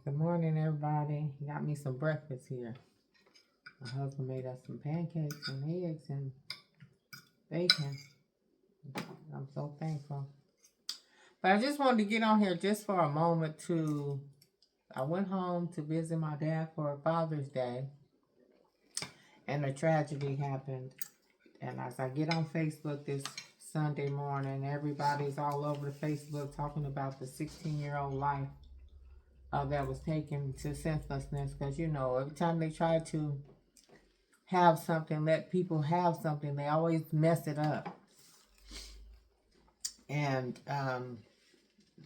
Good morning, everybody. Got me some breakfast here. My husband made us some pancakes and eggs and bacon. I'm so thankful. But I just wanted to get on here just for a moment to. I went home to visit my dad for Father's Day, and a tragedy happened. And as I get on Facebook this Sunday morning, everybody's all over the Facebook talking about the 16-year-old life that was taken to senselessness. Because, every time they try to have something, let people have something, they always mess it up. And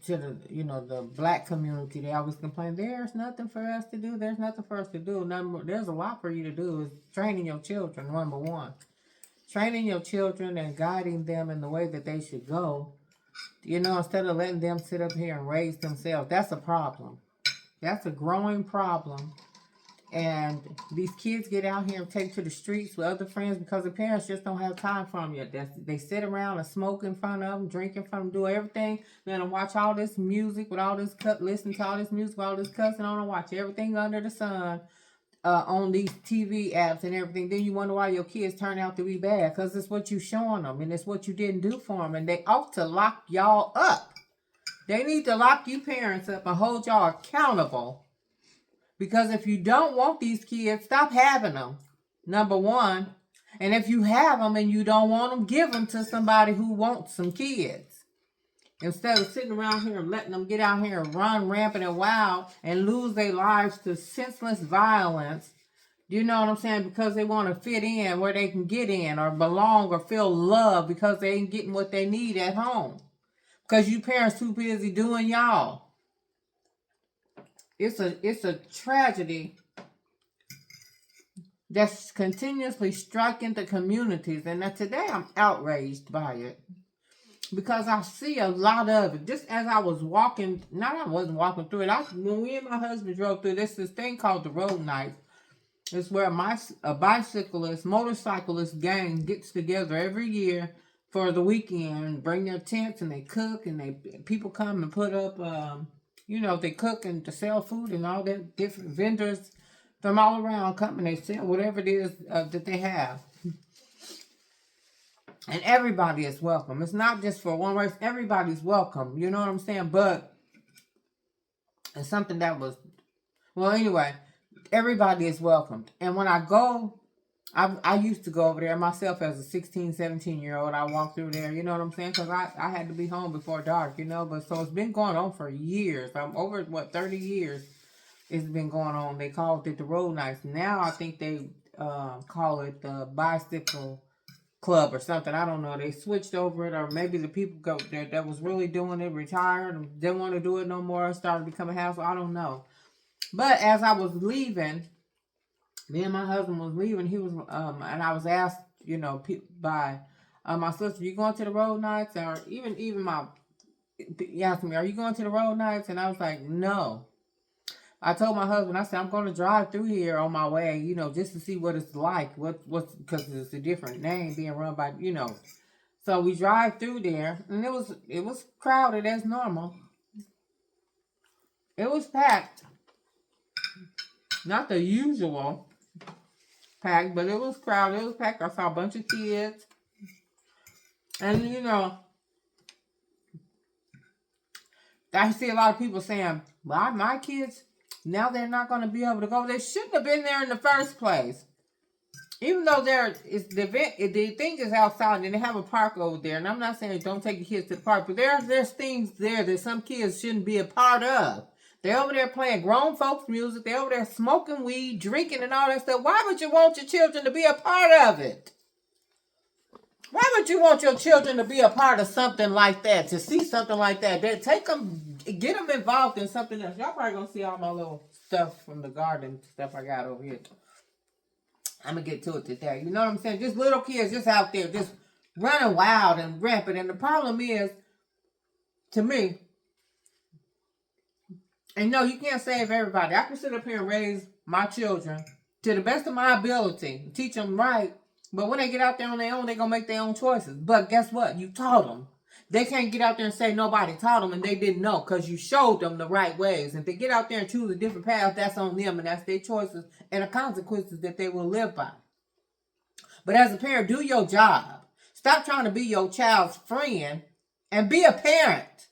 to the black community, they always complain, there's nothing for us to do. There's nothing for us to do. There's a lot for you to do. Is training your children, number one. Training your children and guiding them in the way that they should go. Instead of letting them sit up here and raise themselves. That's a problem. That's a growing problem. And these kids get out here and take to the streets with other friends because the parents just don't have time for them yet. They sit around and smoke in front of them, drink in front of them, do everything. Then watch all this music with all this listen to all this music with all this cussing on, and watch everything under the sun on these TV apps and everything. Then you wonder why your kids turn out to be bad, because it's what you showing them and it's what you didn't do for them. And they ought to lock y'all up. They need to lock you parents up and hold y'all accountable. Because if you don't want these kids, stop having them, number one. And if you have them and you don't want them, give them to somebody who wants some kids. Instead of sitting around here and letting them get out here and run rampant and wild and lose their lives to senseless violence. You know what I'm saying? Because they want to fit in where they can get in or belong or feel love because they ain't getting what they need at home. Because you parents too busy doing y'all. It's a tragedy that's continuously striking the communities. And today I'm outraged by it. Because I see a lot of it. Just as I was walking, I wasn't walking through it. When we and my husband drove through this thing called the road night. It's where a bicyclist, motorcyclist gang gets together every year for the weekend, bring their tents and they cook and people come and put up, they cook and to sell food and all that. Different vendors from all around come and they sell whatever it is that they have. And everybody is welcome. It's not just for one race. Everybody's welcome. You know what I'm saying? But it's something that was... Well, anyway, everybody is welcomed. And when I go... I used to go over there myself as a 16, 17-year-old. I walked through there. You know what I'm saying? Because I had to be home before dark, But so it's been going on for years. I'm over, 30 years it's been going on. They called it the road nights. Now I think they call it the bicycle club or something. I don't know. They switched over it, or maybe the people that was really doing it retired and didn't want to do it no more, started becoming a hassle. I don't know. But as I was leaving, me and my husband was leaving, he was and I was asked, by my sister, you going to the road nights? Or even he asked me, are you going to the road nights? And I was like, no. I told my husband, I said, I'm going to drive through here on my way, just to see what it's like. Because it's a different name being run by, So we drive through there, and it was crowded as normal. It was packed. Not the usual packed, but it was crowded. It was packed. I saw a bunch of kids. And, I see a lot of people saying, well, my kids... Now they're not going to be able to go. They shouldn't have been there in the first place. Even though the thing is outside and they have a park over there. And I'm not saying don't take your kids to the park, but there's things there that some kids shouldn't be a part of. They're over there playing grown folks music. They're over there smoking weed, drinking and all that stuff. Why would you want your children to be a part of it? Why would you want your children to be a part of something like that? To see something like that? Take them, get them involved in something else. Y'all probably gonna see all my little stuff from the garden stuff I got over here. I'm gonna get to it today. You know what I'm saying? Just little kids just out there, just running wild and rampant. And the problem is, to me, and no, you can't save everybody. I can sit up here and raise my children to the best of my ability, teach them right. But when they get out there on their own, they're going to make their own choices. But guess what? You taught them. they can't get out there and say nobody taught them and they didn't know because you showed them the right ways. And if they get out there and choose a different path, that's on them and that's their choices and the consequences that they will live by. But as a parent, do your job. Stop trying to be your child's friend and be a parent.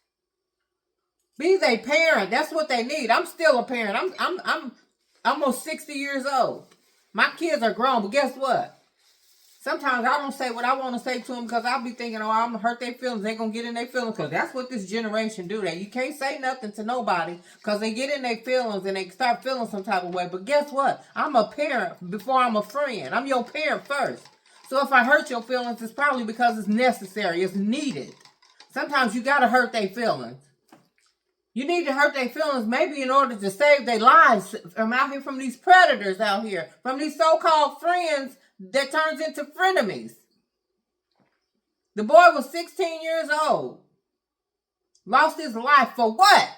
Be their parent. That's what they need. I'm still a parent. I'm almost 60 years old. My kids are grown, but guess what? Sometimes I don't say what I want to say to them because I'll be thinking, oh, I'm going to hurt their feelings. They're going to get in their feelings because that's what this generation do. You can't say nothing to nobody because they get in their feelings and they start feeling some type of way. But guess what? I'm a parent before I'm a friend. I'm your parent first. So if I hurt your feelings, it's probably because it's necessary. It's needed. Sometimes you got to hurt their feelings. You need to hurt their feelings maybe in order to save their lives from out here, from these predators out here, from these so-called friends that turns into frenemies. The boy was 16 years old. Lost his life for what?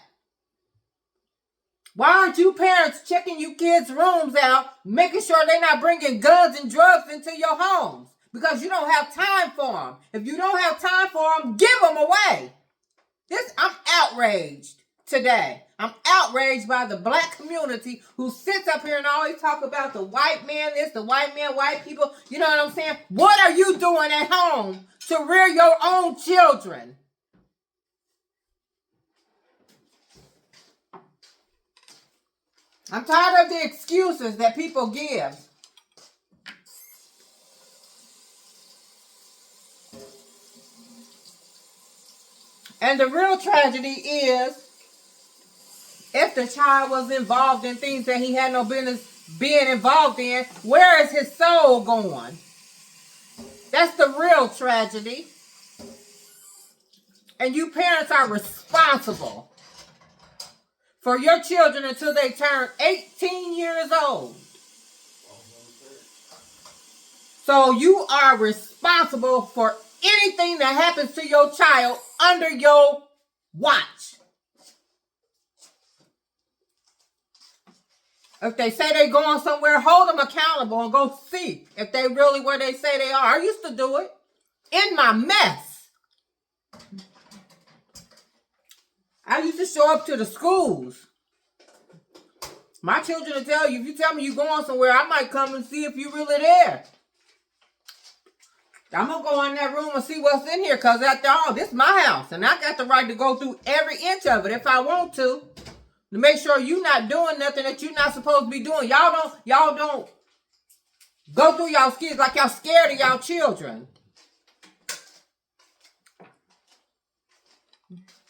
Why aren't you parents checking you kids' rooms out, making sure they're not bringing guns and drugs into your homes? Because you don't have time for them. If you don't have time for them, give them away. I'm outraged today. I'm outraged by the black community who sits up here and always talk about the white man this, the white man, white people. You know what I'm saying? What are you doing at home to rear your own children? I'm tired of the excuses that people give. And the real tragedy is, if the child was involved in things that he had no business being involved in, where is his soul going? That's the real tragedy. And you parents are responsible for your children until they turn 18 years old. So you are responsible for anything that happens to your child under your watch. If they say they're going somewhere, hold them accountable and go see if they really where they say they are. I used to do it in my mess. I used to show up to the schools. My children will tell you, if you tell me you're going somewhere, I might come and see if you're really there. I'm going to go in that room and see what's in here because after all, this is my house. And I got the right to go through every inch of it if I want to make sure you're not doing nothing that you're not supposed to be doing. Y'all don't go through y'all kids like y'all scared of y'all children.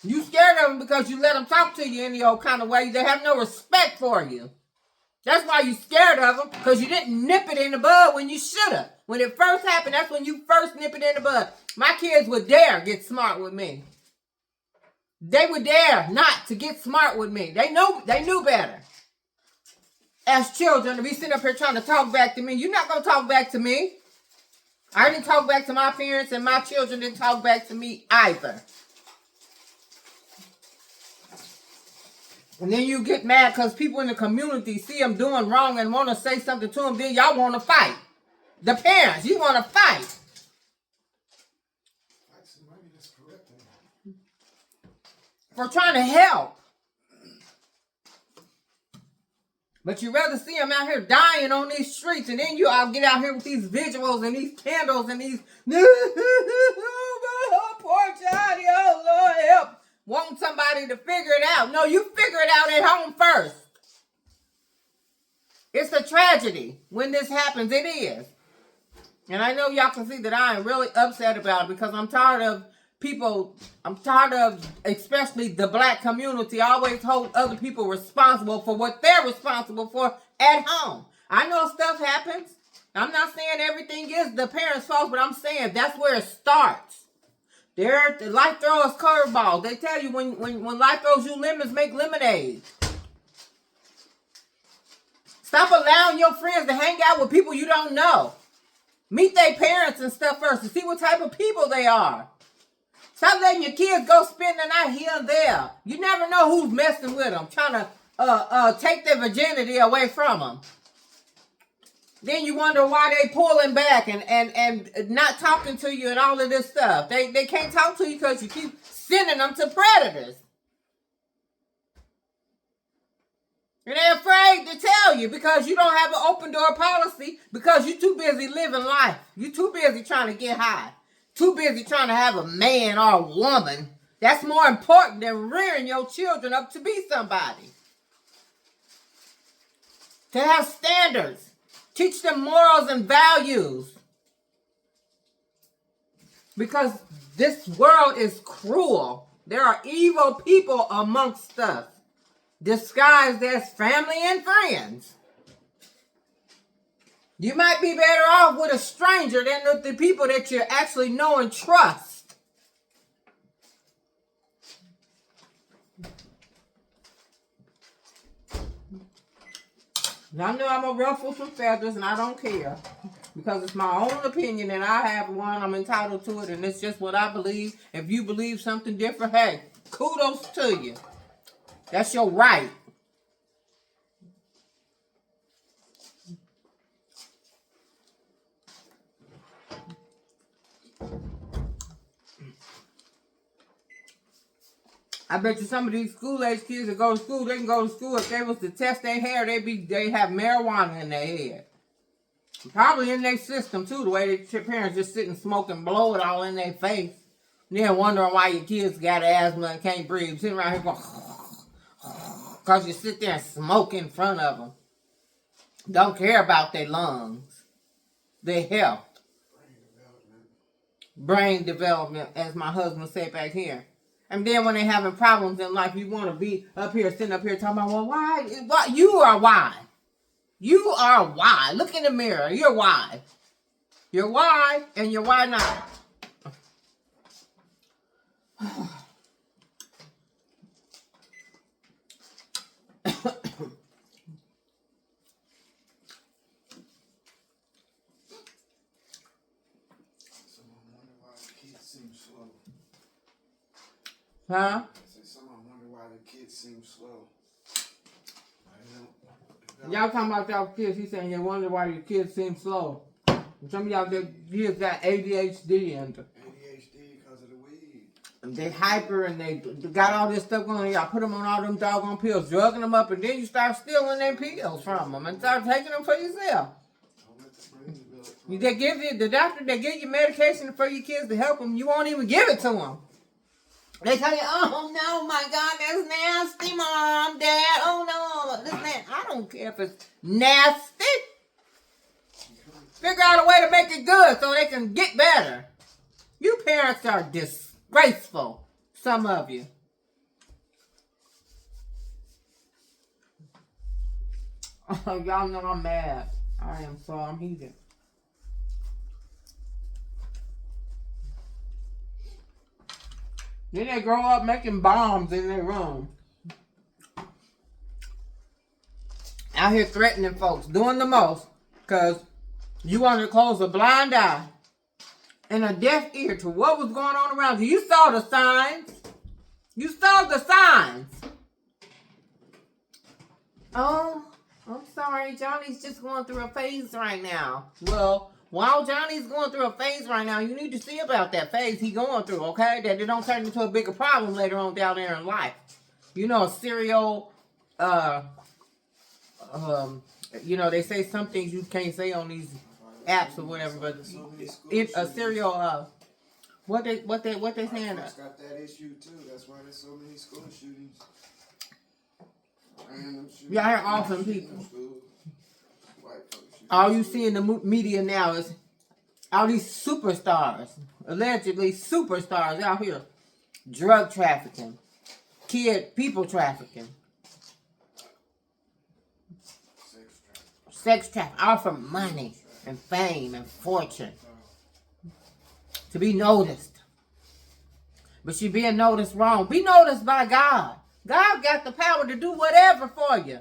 You scared of them because you let them talk to you any old kind of way. They have no respect for you. That's why you scared of them, because you didn't nip it in the bud when you should have. When it first happened, that's when you first nip it in the bud. My kids would dare get smart with me. They would dare not to get smart with me. They knew better. As children, to be sitting up here trying to talk back to me. You're not going to talk back to me. I didn't talk back to my parents, and my children didn't talk back to me either. And then you get mad because people in the community see them doing wrong and want to say something to them. Then y'all want to fight. The parents, you want to fight. For trying to help. But you rather see them out here dying on these streets, and then you all get out here with these visuals and these candles and these poor child, oh Lord help. Want somebody to figure it out. No, you figure it out at home first. It's a tragedy when this happens. It is. And I know y'all can see that I am really upset about it because I'm tired of people, especially the black community, always hold other people responsible for what they're responsible for at home. I know stuff happens. I'm not saying everything is the parents' fault, but I'm saying that's where it starts. Life throws curveballs. They tell you when life throws you lemons, make lemonade. Stop allowing your friends to hang out with people you don't know. Meet their parents and stuff first to see what type of people they are. Stop letting your kids go spend the night here and there. You never know who's messing with them, trying to take their virginity away from them. Then you wonder why they pulling back and not talking to you and all of this stuff. They can't talk to you because you keep sending them to predators. And they're afraid to tell you because you don't have an open door policy, because you're too busy living life. You're too busy trying to get high. Too busy trying to have a man or a woman. That's more important than rearing your children up to be somebody. To have standards. Teach them morals and values. Because this world is cruel. There are evil people amongst us, disguised as family and friends. You might be better off with a stranger than with the people that you actually know and trust. I know I'm going to ruffle some feathers, and I don't care. Because it's my own opinion, and I have one. I'm entitled to it, and it's just what I believe. If you believe something different, hey, kudos to you. That's your right. I bet you some of these school-age kids that go to school, they can go to school. If they was to test their hair, they have marijuana in their head. Probably in their system, too, the way their parents just sit and smoke and blow it all in their face. And then wondering why your kids got asthma and can't breathe. Sitting around here going, because you sit there and smoke in front of them. Don't care about their lungs, their health. Brain development, as my husband said back here. And then when they're having problems in life, you want to be up here, sitting up here talking about, well, why? You are why. You are why. Look in the mirror. You're why. You're why, and you're why not. Huh? Someone wonder why the kids seem slow. Y'all talking about y'all kids. He's saying you wonder why your kids seem slow. Some of y'all kids got ADHD and ADHD because of the weed. They hyper and they got all this stuff going on. Y'all put them on all them doggone pills, drugging them up, and then you start stealing them pills from them and start taking them for yourself. They give you the doctor. They give you medication for your kids to help them. You won't even give it to them. They tell you, oh no, my God, that's nasty, Mom, Dad. Oh no, this nasty. I don't care if it's nasty. Figure out a way to make it good so they can get better. You parents are disgraceful, some of you. Oh, y'all know I'm mad. I am, so I'm heated. Then they grow up making bombs in their room. Out here threatening folks, doing the most, because you wanted to close a blind eye and a deaf ear to what was going on around you. You saw the signs. You saw the signs. Oh, I'm sorry. Johnny's just going through a phase right now. Well, while Johnny's going through a phase right now, you need to see about that phase he's going through, okay? That it don't turn into a bigger problem later on down there in life. You know, a serial, they say some things you can't say on these apps or whatever, but a serial, what they saying? Got that issue too. That's why there's so many school shootings. Yeah, I hear awesome people. All you see in the media now is all these superstars, allegedly superstars out here, drug trafficking, people trafficking, sex trafficking, all for money and fame and fortune, to be noticed. But you're being noticed wrong. Be noticed by God. God got the power to do whatever for you.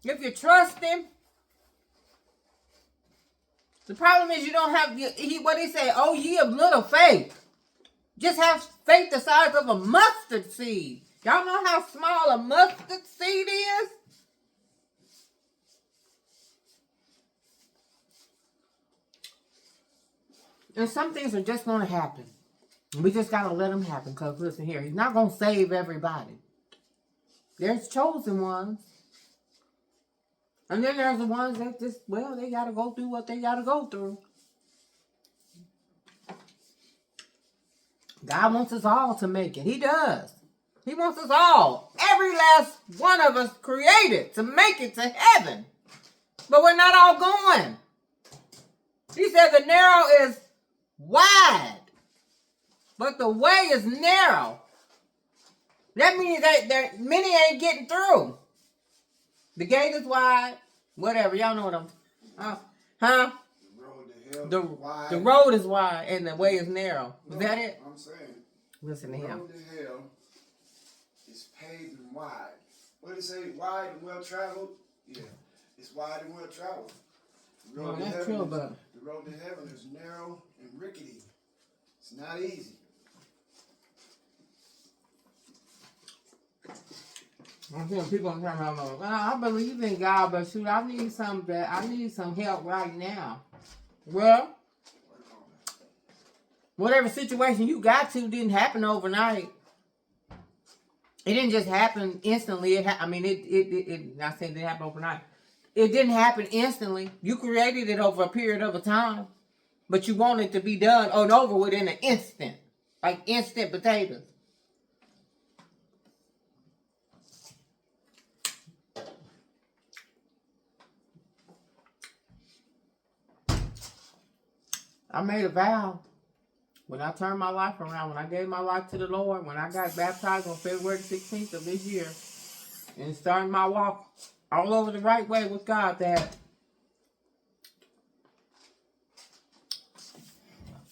If you trust Him. The problem is you don't have, what he say, oh ye of little faith. Just have faith the size of a mustard seed. Y'all know how small a mustard seed is? And some things are just going to happen. We just got to let them happen. Because listen here, he's not going to save everybody. There's chosen ones. And then there's the ones that just, well, they got to go through what they got to go through. God wants us all to make it. He does. He wants us all, every last one of us created to make it to heaven. But we're not all going. He said the narrow is wide, but the way is narrow. That means that many ain't getting through. The gate is wide, whatever. Y'all know what I'm... The road is wide and the way is narrow. Is that it? I'm saying. Listen to him. The road to hell is paved and wide. What did it say? Wide and well traveled? Yeah. It's wide and well traveled. The road, that's true, but the road to heaven is narrow and rickety. It's not easy. I'm hearing people talking about, well, I believe in God, but shoot, I need some help right now. Well, whatever situation you got to didn't happen overnight. It didn't just happen instantly. Not saying it didn't happen overnight. It didn't happen instantly. You created it over a period of a time, but you want it to be done and over with in an instant, like instant potatoes. I made a vow when I turned my life around, when I gave my life to the Lord, when I got baptized on February 16th of this year, and started my walk all over the right way with God, that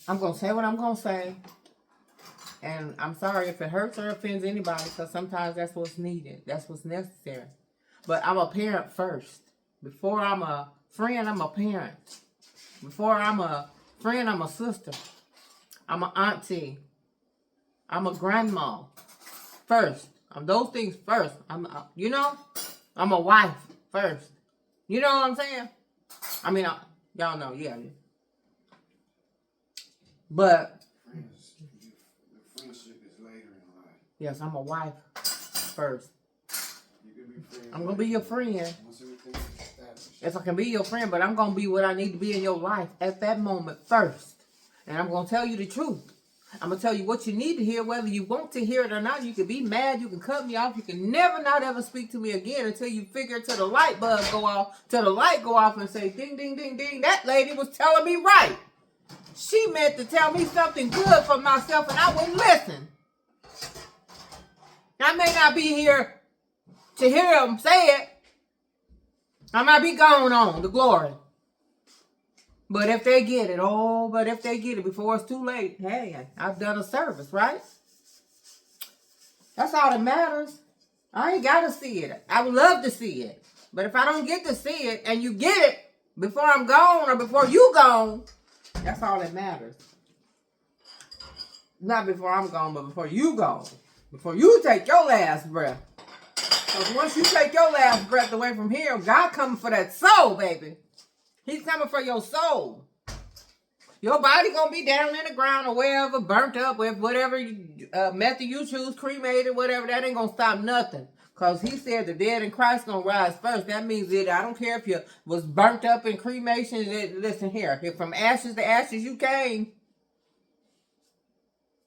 I'm going to say what I'm going to say. And I'm sorry if it hurts or offends anybody, because sometimes that's what's needed. That's what's necessary. But I'm a parent first. Before I'm a friend, I'm a parent. Before I'm a friend, I'm a sister. I'm an auntie. I'm a grandma. First. I'm those things first. I'm a wife first. You know what I'm saying? I mean, y'all know, yeah. But The friendship is later in life. yes, I'm a wife first. You can be friends. I'm gonna be your friend. Once everything is established. If I can be your friend, but I'm gonna be what I need to be in your life at that moment first. And I'm gonna tell you the truth. I'm gonna tell you what you need to hear, whether you want to hear it or not. You can be mad, you can cut me off, you can never not ever speak to me again until you figure till the light bulb go off, till the light go off and say ding ding ding ding, that lady was telling me right. She meant to tell me something good for myself and I wouldn't listen. I may not be here to hear them say it. I might be gone on to glory. But if they get it, before it's too late, hey, I've done a service, right? That's all that matters. I ain't got to see it. I would love to see it. But if I don't get to see it and you get it before I'm gone or before you gone, that's all that matters. Not before I'm gone, but before you gone. Before you take your last breath. Because once you take your last breath away from here, God coming for that soul, baby. He's coming for your soul. Your body going to be down in the ground or wherever, burnt up with whatever method you choose, cremated, whatever. That ain't going to stop nothing. Because he said the dead in Christ going to rise first. That means that I don't care if you was burnt up in cremation. Listen here. If from ashes to ashes you came,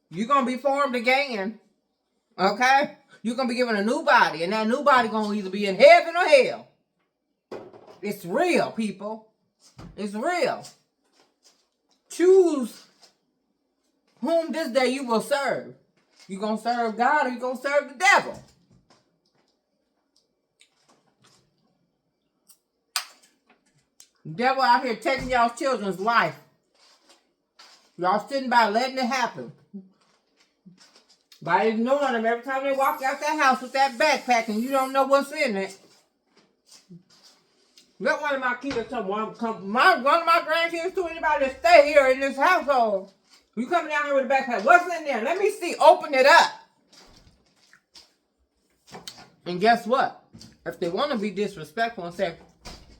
you're going to be formed again. Okay? You're going to be given a new body. And that new body going to either be in heaven or hell. It's real, people. It's real. Choose whom this day you will serve. You going to serve God or you going to serve the devil? The devil out here taking y'all's children's life. Y'all sitting by letting it happen. By ignoring them every time they walk out that house with that backpack and you don't know what's in it. Let one of my kids come. One of my grandkids to anybody that stay here in this household. You coming down here with a backpack. What's in there? Let me see. Open it up. And guess what? If they want to be disrespectful and say,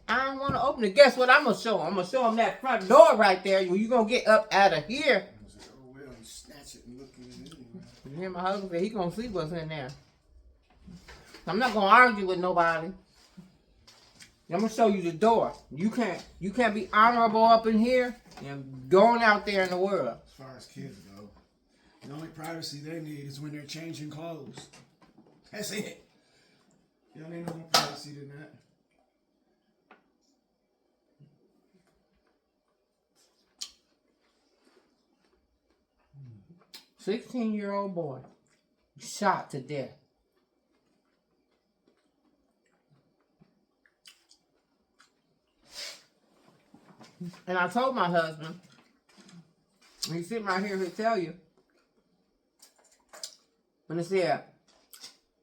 I don't want to open it. Guess what I'm going to show him? I'm going to show him that front door right there. When you going to get up out of here. I was like, oh, well, and snatch it and look at it anyway. You hear my husband say he going to see what's in there. I'm not going to argue with nobody. I'm going to show you the door. You can't be honorable up in here and going out there in the world. As far as kids go, the only privacy they need is when they're changing clothes. That's it. Y'all ain't no more privacy than that. Mm-hmm. 16-year-old boy shot to death. And I told my husband, he's sitting right here, he'll tell you. When he said,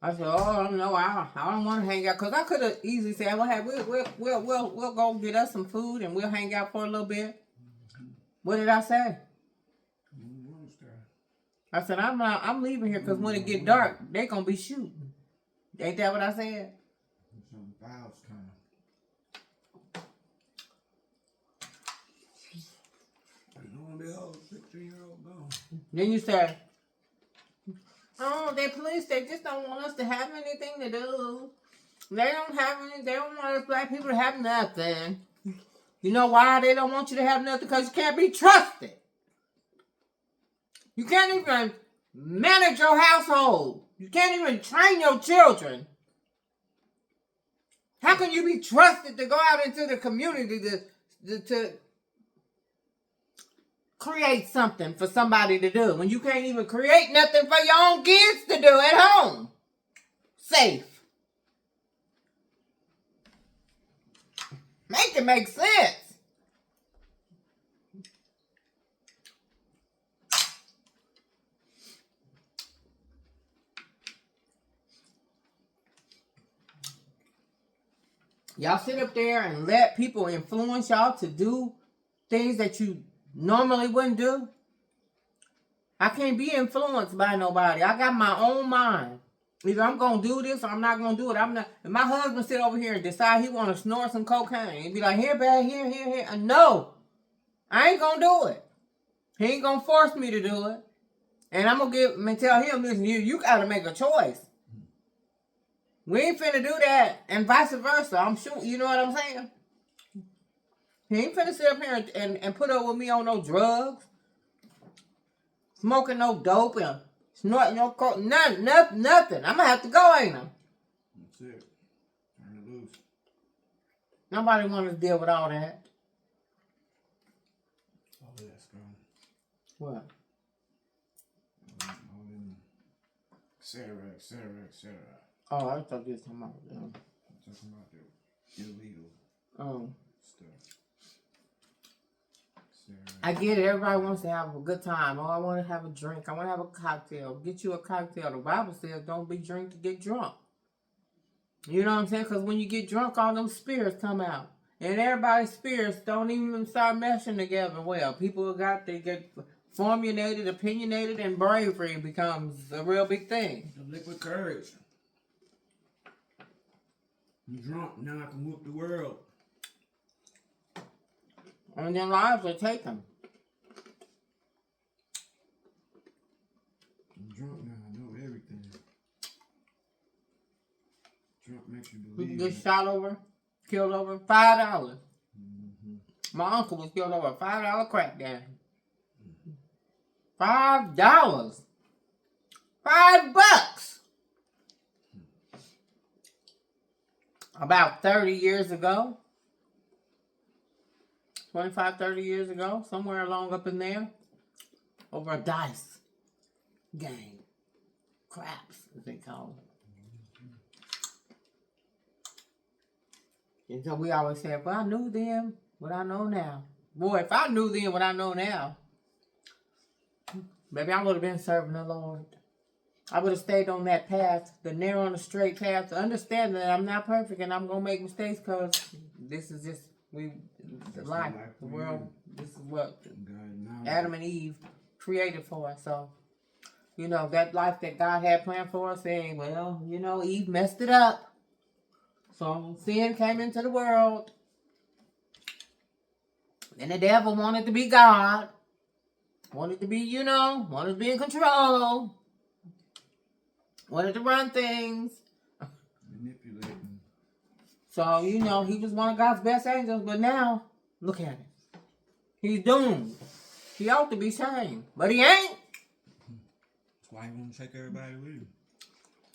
I said, oh no, I don't want to hang out, because I could have easily said, well, hey, we'll go get us some food and we'll hang out for a little bit. What did I say? I said, I'm leaving here because when it get dark, they gonna be shooting. Ain't that what I said? Some valves coming. Behold, 16-year-old gone. Then you say, oh, they police, they just don't want us to have anything to do. They don't want us black people to have nothing. You know why they don't want you to have nothing? Because you can't be trusted. You can't even manage your household. You can't even train your children. How can you be trusted to go out into the community to create something for somebody to do when you can't even create nothing for your own kids to do at home? Safe. Make it make sense. Y'all sit up there and let people influence y'all to do things that you normally wouldn't do. I can't be influenced by nobody. I got my own mind. Either I'm going to do this or I'm not going to do it. I'm not. If my husband sit over here and decide he want to snort some cocaine and be like, here, babe, here. No, I ain't going to do it. He ain't going to force me to do it. And I'm going to give him and tell him, listen, you got to make a choice. We ain't finna do that, and vice versa. I'm sure, you know what I'm saying? He ain't finna sit up here and put up with me on no drugs, smoking no dope, and snorting no coke, nothing. I'm gonna have to go, ain't I? That's it. Turn it loose. Nobody wants to deal with all that. All that's gone. What? All them Sarah. Oh, I thought you were talking about them. I'm talking about the illegal stuff. I get it. Everybody wants to have a good time. Oh, I want to have a drink. I want to have a cocktail. Get you a cocktail. The Bible says don't be drunk to get drunk. You know what I'm saying? Because when you get drunk, all them spirits come out. And everybody's spirits don't even start meshing together well. People they get formulated, opinionated, and bravery becomes a real big thing. The liquid courage. I'm drunk, now I can whoop the world. And their lives are taken. I'm drunk now, I know everything. Drunk makes you believe. People get shot over, killed over $5. Mm-hmm. My uncle was killed over a $5 crack down. $5. $5. About 30 years ago, 25, 30 years ago, somewhere along up in there, over a dice game. Craps, as they call it. And so we always say, if I knew then what I know now. Boy, if I knew then what I know now, maybe I would have been serving the Lord. I would have stayed on that path, the narrow and the straight path, to understand that I'm not perfect and I'm going to make mistakes because this is just, the life, the world, this is what Adam and Eve created for us. So, you know, that life that God had planned for us, saying, well, you know, Eve messed it up. So sin came into the world And the devil wanted to be God. Wanted to be, you know, wanted to be in control. Wanted to run things. Manipulating. So, you know, he was one of God's best angels, but now, look at him. He's doomed. He ought to be shamed, but he ain't. That's why he want to take everybody with him.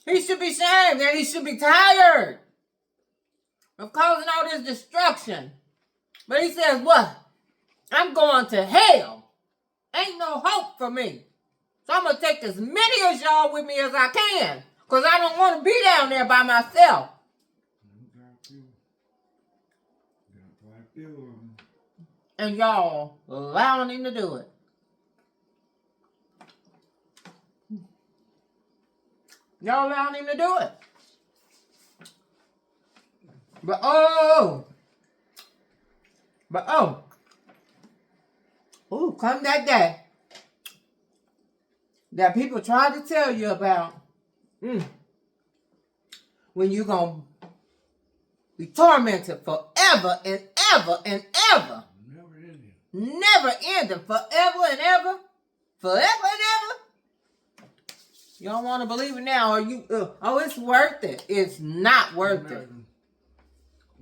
He should be shamed, and he should be tired of causing all this destruction. But he says, what? I'm going to hell. Ain't no hope for me. So I'm going to take as many of y'all with me as I can, because I don't want to be down there by myself. And y'all allowing him to do it. Y'all allowing him to do it. But oh, come that day that people try to tell you about when you're going to be tormented forever and ever and ever. Never ending. Forever and ever. Forever and ever. You don't want to believe it now, or you, it's worth it. It's not worth it.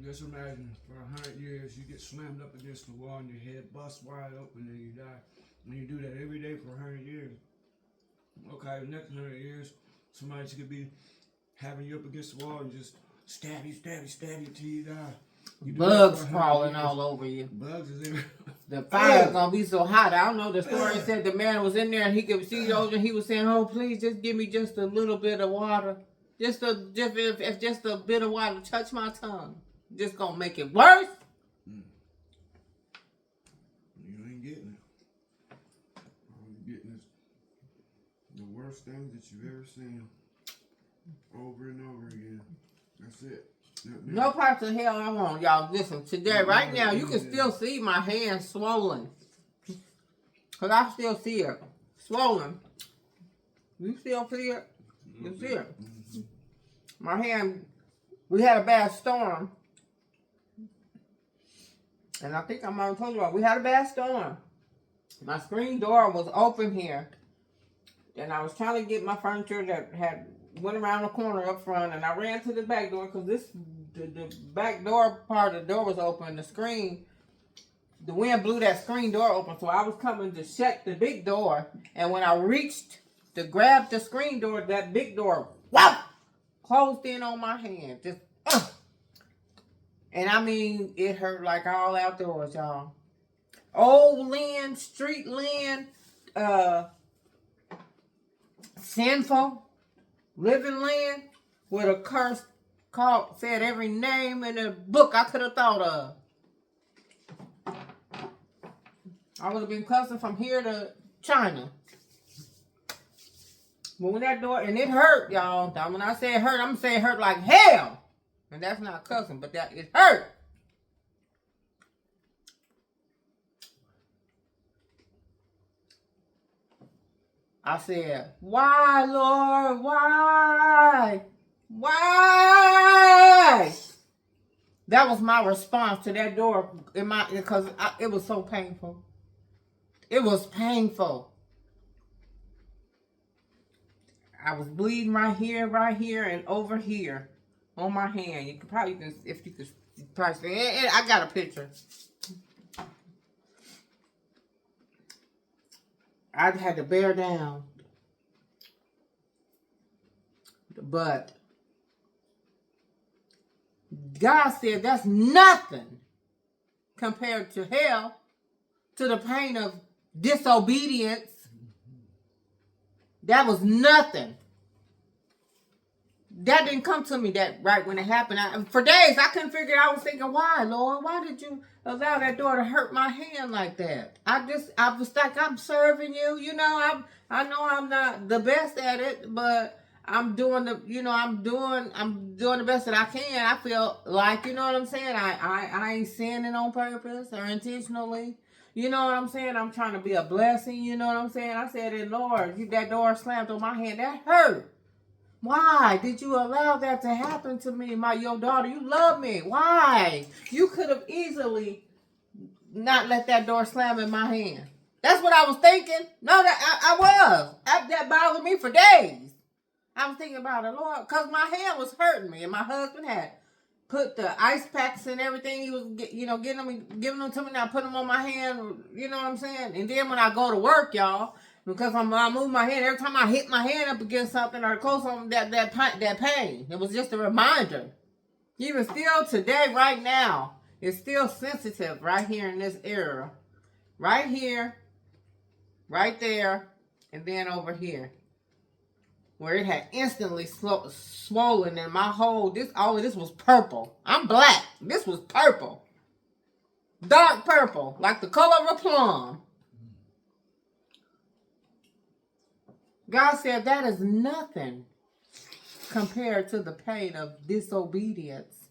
Just imagine, for 100 years, you get slammed up against the wall and your head busts wide open and you die. And you do that every day for 100 years. Okay, the next 100 years, somebody could be having you up against the wall and just stab you till you die. You bugs crawling all over you. Bugs is in. The fire's gonna be so hot. I don't know. The story said the man was in there and he could see those, and he was saying, "Oh, please, just give me just a little bit of water, if just a bit of water touch my tongue, just gonna make it worse." You ain't getting it. All you're getting is the worst thing that you've ever seen, over and over again. That's it. No parts of hell I want, y'all. Listen, today, right now, you can still see my hand swollen. Because I still see it. Swollen. You still see it? You see it. My hand, we had a bad storm. And I think I might have told you about, we had a bad storm. My screen door was open here. And I was trying to get my furniture that had went around the corner up front, and I ran to the back door because the back door part of the door was open. The screen, the wind blew that screen door open, so I was coming to shut the big door. And when I reached to grab the screen door, that big door, whop, closed in on my hand. Just, and I mean, it hurt like all outdoors, y'all. Old land, street land, sinful. Living land with a curse said every name in the book I could have thought of. I would have been cussing from here to China. But when that door, and it hurt, y'all. When I say it hurt, I'm going to say it hurt like hell. And that's not cussing, but that it hurt. I said, why, Lord? Why? Why? That was my response to that door because it was so painful. It was painful. I was bleeding right here, and over here on my hand. You could probably, if you could probably say, I got a picture. I had to bear down. But God said that's nothing compared to hell, to the pain of disobedience. That was nothing. That didn't come to me that right when it happened. For days, I couldn't figure it out. I was thinking, why, Lord? Why did you allow that door to hurt my hand like that? I was like, I'm serving you. You know, I know I'm not the best at it, but I'm doing I'm doing the best that I can. I feel like, you know what I'm saying? I ain't sinning on purpose or intentionally. You know what I'm saying? I'm trying to be a blessing. You know what I'm saying? I said, Lord, that door slammed on my hand. That hurt. Why did you allow that to happen to me? Your daughter, you love me. Why? You could have easily not let that door slam in my hand. That's what I was thinking. No, that bothered me for days. I was thinking about it, Lord, because my hand was hurting me, and my husband had put the ice packs and everything. He was, giving them to me. Now I put them on my hand. You know what I'm saying? And then when I go to work, y'all, because I move my hand, every time I hit my hand up against something or close on that pain, it was just a reminder. Even still today, right now, it's still sensitive right here in this area, right here, right there, and then over here, where it had instantly swollen, and all of this was purple. I'm black. This was purple. Dark purple, like the color of a plum. God said that is nothing compared to the pain of disobedience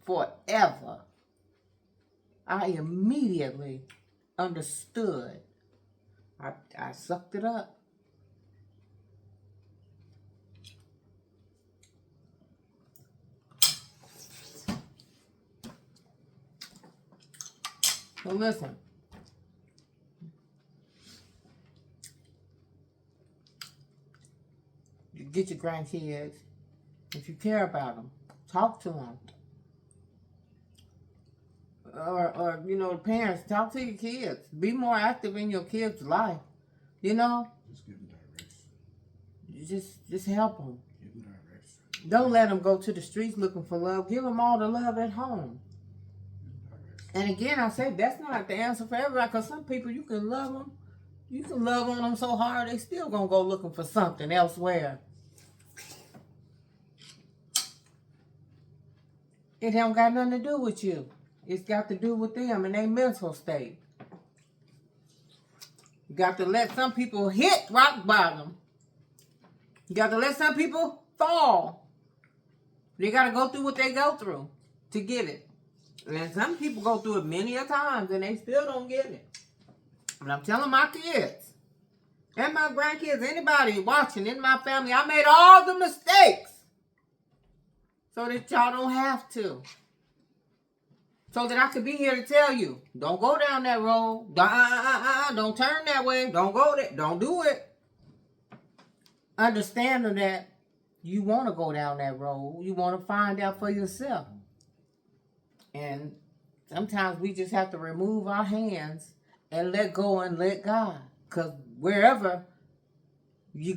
forever. I immediately understood. I sucked it up. So listen. You get your grandkids. If you care about them, talk to them. Or parents, talk to your kids. Be more active in your kids' life. Just give them direction. Just help them. Give them direction. Don't let them go to the streets looking for love. Give them all the love at home. And again, I say that's not the answer for everybody, because some people, you can love them. You can love on them so hard, they still going to go looking for something elsewhere. It don't got nothing to do with you. It's got to do with them and their mental state. You got to let some people hit rock bottom. You got to let some people fall. They got to go through what they go through to get it. And some people go through it many a times and they still don't get it. But I'm telling my kids and my grandkids, anybody watching in my family, I made all the mistakes so that y'all don't have to. So that I could be here to tell you, don't go down that road. Don't turn that way. Don't go there. Don't do it. Understanding that you want to go down that road. You want to find out for yourself. And sometimes we just have to remove our hands and let go and let God. Because whatever you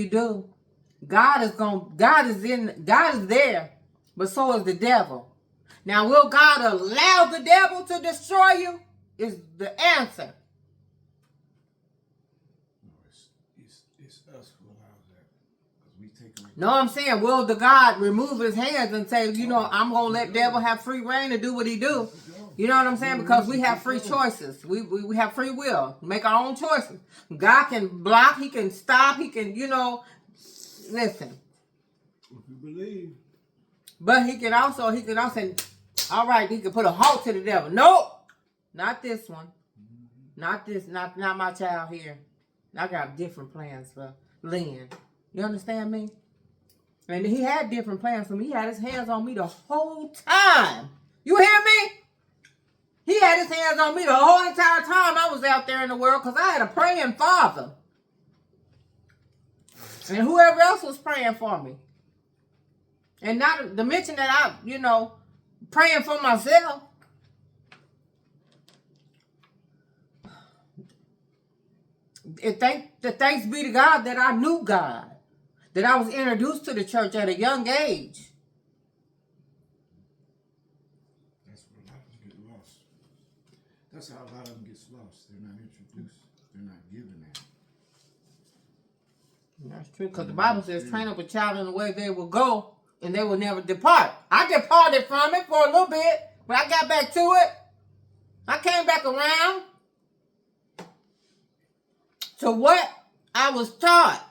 do, God is there, but so is the devil. Now, will God allow the devil to destroy you? Is the answer. No, it's us who allows that. Because we take away. No, I'm saying, will the God remove his hands and say, I'm going to let devil have free reign to do what he do? You know what I'm saying? Because we have free choices. We have free will. Make our own choices. God can block. He can stop. He can, listen. If you believe. But he can also, all right, he can put a halt to the devil. Nope. Not this one. Not this, not my child here. I got different plans for Lynn. You understand me? And he had different plans for me. He had his hands on me the whole time. You hear me? He had his hands on me the whole entire time I was out there in the world, because I had a praying father. And whoever else was praying for me. And not to mention that I, praying for myself. Thanks be to God that I knew God. That I was introduced to the church at a young age. That's where a lot of them get lost. That's how a lot of them get lost. They're not introduced. They're not given that. That's true, because the Bible says, train up a child in the way they will go, and they will never depart. I departed from it for a little bit, but I got back to it. I came back around to what I was taught.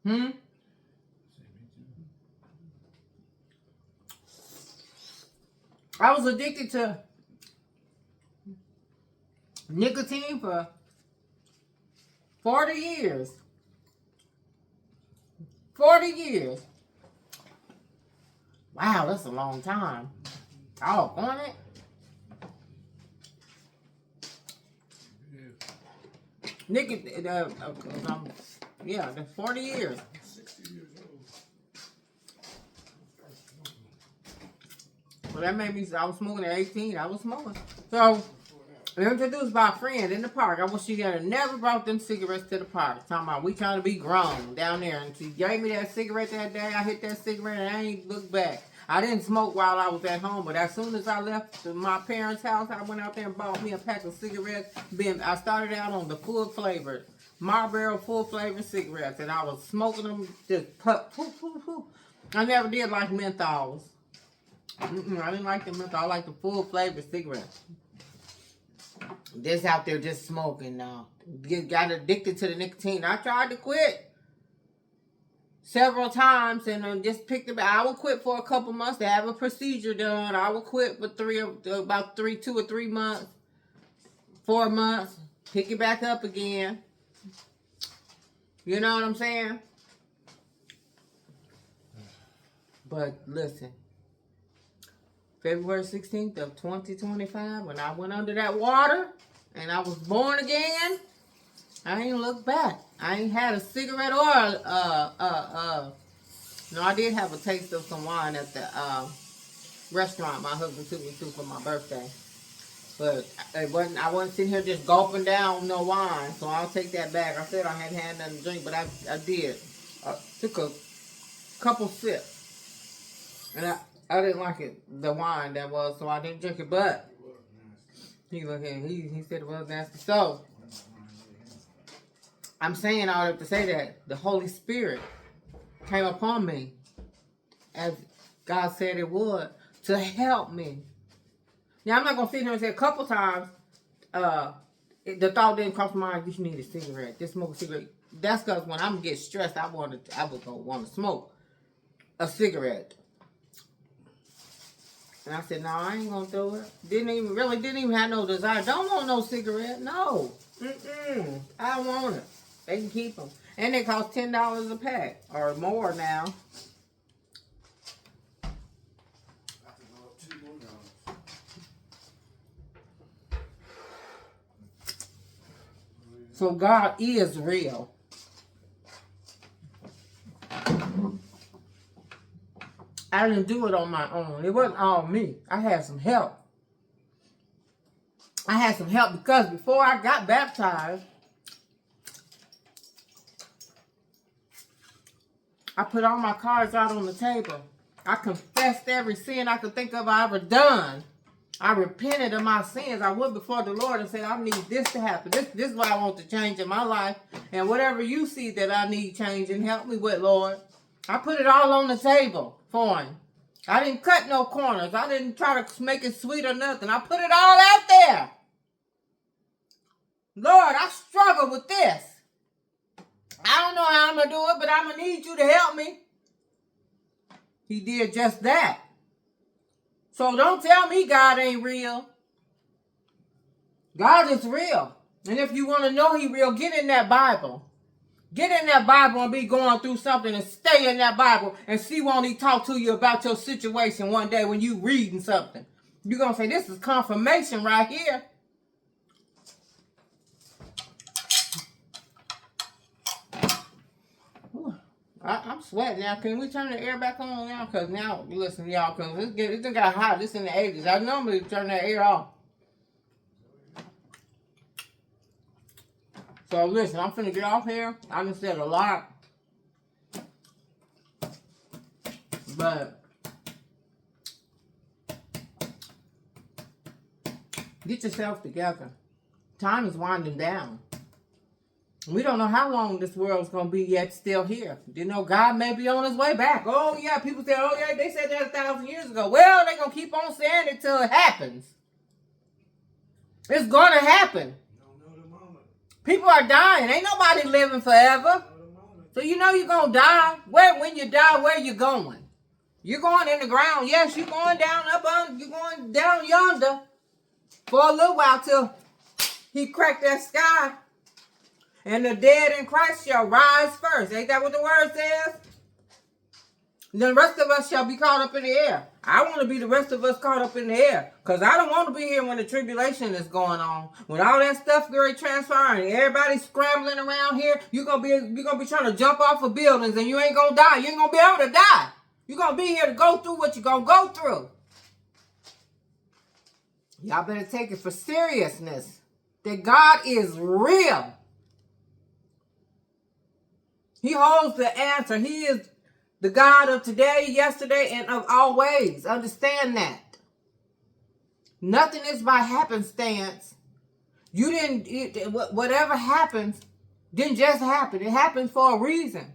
I was addicted to nicotine for 40 years. 40 years. Wow, that's a long time. Oh, on it? Yeah. Nikki, yeah, that's 40 years. 60 years old. Well, that made me, I was smoking at 18. I was smoking. So, introduced by a friend in the park. I wish she had never brought them cigarettes to the park. Talking about we trying to be grown down there. And she gave me that cigarette that day. I hit that cigarette and I ain't looked back. I didn't smoke while I was at home, but as soon as I left my parents' house, I went out there and bought me a pack of cigarettes. I started out on the full flavored Marlboro full flavored cigarettes, and I was smoking them just poof, poof, poof. I never did like menthols. I didn't like the menthol. I like the full flavored cigarettes. This out there just smoking now. Got addicted to the nicotine. I tried to quit several times and just picked it. I would quit for a couple months to have a procedure done. I would quit for 2 or 3 months, 4 months, pick it back up again. You know what I'm saying? But listen, February 16th of 2025, when I went under that water and I was born again, I ain't looked back. I ain't had a cigarette or no, I did have a taste of some wine at the restaurant my husband took me to for my birthday. But I wasn't sitting here just gulping down no wine, so I'll take that back. I said I hadn't had nothing to drink, but I did. I took a couple sips, and I didn't like it, the wine that was, so I didn't drink it. But he said it was nasty. So I'm saying all that to say that the Holy Spirit came upon me, as God said it would, to help me. Now, I'm not going to sit here and say a couple times, the thought didn't cross my mind, you need a cigarette, just smoke a cigarette. That's because when I'm getting stressed, I was going to want to smoke a cigarette. And I said, no, I ain't going to do it. Didn't even have no desire. Don't want no cigarette, no. I don't want it. They can keep them. And they cost $10 a pack, or more now. So God is real. I didn't do it on my own. It wasn't all me. I had some help. I had some help because before I got baptized, I put all my cards out on the table. I confessed every sin I could think of I ever done. I repented of my sins. I went before the Lord and said, I need this to happen. This is what I want to change in my life. And whatever you see that I need changing, help me with, Lord. I put it all on the table for him. I didn't cut no corners. I didn't try to make it sweet or nothing. I put it all out there. Lord, I struggle with this. I don't know how I'm going to do it, but I'm going to need you to help me. He did just that. So don't tell me God ain't real. God is real. And if you want to know he real, get in that Bible. Get in that Bible and be going through something and stay in that Bible and see won't he talk to you about your situation one day when you reading something. You're going to say, this is confirmation right here. I'm sweating now. Can we turn the air back on now? Because now, listen, y'all, because it done got hot. This in the 80s. I normally turn that air off. So, listen, I'm finna get off here. I done said a lot. But get yourself together. Time is winding down. We don't know how long this world's going to be yet still here. You know, God may be on his way back. Oh, yeah, people say, oh, yeah, they said that 1,000 years ago. Well, they're going to keep on saying it till it happens. It's going to happen. People are dying. Ain't nobody living forever. So you know you're going to die. When you die, where you going? You're going in the ground. Yes, you're going down you're going down yonder for a little while till he cracked that sky. And the dead in Christ shall rise first. Ain't that what the word says? then the rest of us shall be caught up in the air. I want to be the rest of us caught up in the air. Because I don't want to be here when the tribulation is going on. When all that stuff going transferring, everybody's scrambling around here, you're gonna be trying to jump off of buildings and you ain't gonna die. You ain't gonna be able to die. You're gonna be here to go through what you're gonna go through. Y'all better take it for seriousness. That God is real. He holds the answer. He is the God of today, yesterday, and of always. Understand that. Nothing is by happenstance. You didn't, whatever happens, didn't just happen. It happens for a reason.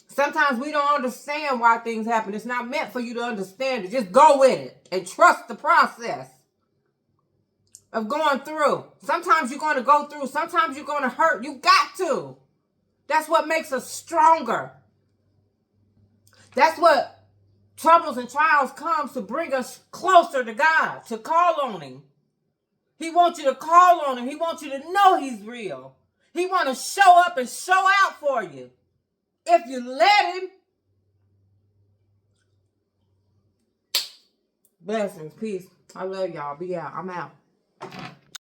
Sometimes we don't understand why things happen. It's not meant for you to understand it. Just go with it and trust the process of going through. Sometimes you're going to go through. Sometimes you're going to hurt. You got to. That's what makes us stronger. That's what troubles and trials comes to bring us closer to God, to call on Him. He wants you to call on Him. He wants you to know He's real. He wants to show up and show out for you. If you let Him. Blessings, peace. I love y'all. Be out. I'm out.